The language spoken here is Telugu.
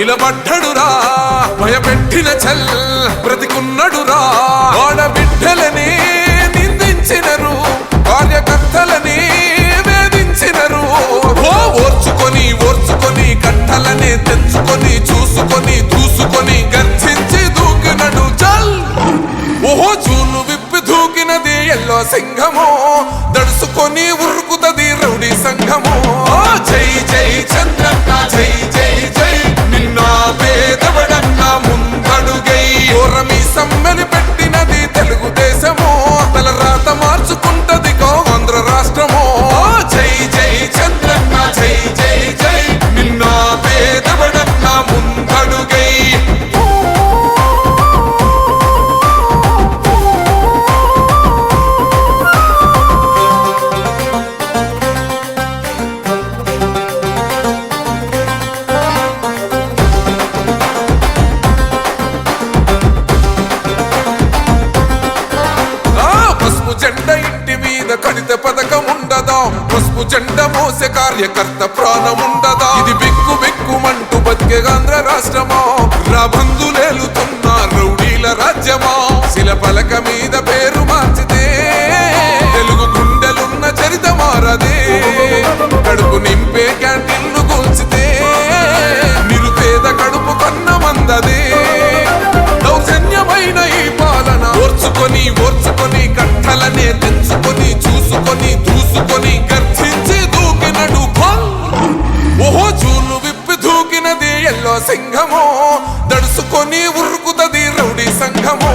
నిలబడ్డడురా భయపెట్టిన చల్ బ్రతికున్నడురా ఆడబిడ్డలని నిందించినరు కార్యకర్తలని వేధించినరు ఓర్చుకొని ఓర్చుకొని కట్టలనే తెంచుకొని చూసుకొని దూసుకొని గర్జించి దూకినడు చల్ ఓహో చూలు విప్పి దూకినది ఎల్లో సింహము దడుసుకొని ఉరుకుతది రౌడీ సంఘము జై జై చంద్రన్న జై జై జై నిన్న పేదవడన్న ముందడుగై ఓరమి సమ్మెని పెట్టినది తెలుగుదేశము తల రాత మార్చుకుంటది ఆంధ్ర రాష్ట్రము జై జై చంద్రన్న జై జై జై నిన్న పేదవడన్న ముందడుగై జెండ ఇంటి మీద కడిత పథకం ఉండదా పసుపు జెండ మోసే కార్యకర్త ప్రాణం ఉండదా ఇది బిక్కు బిక్కుమంటూ బతికే ఆంధ్ర రాష్ట్రమా రాబందులేలుతున్న రౌడీల రాజ్యమా శిల పలక మీద పేరు మార్చితే తెలుగు గుండెలున్న చరిత మారదే కడుపు నింపే క్యాంటీన్లు కూల్చితే నిరుపేద కడుపు కన్న మందదే దౌర్జన్యమైన ఈ పాలన ఓర్చుకొని ఓర్చుకొని కట్టలనే తెంచుకొని చూసుకొని దూసుకొని గర్జించి దూకినడు ఓహో చూలు విప్పి దూకినది ఎల్లో సింహము దడుసుకొని ఉరుకుతది రౌడీ సంఘము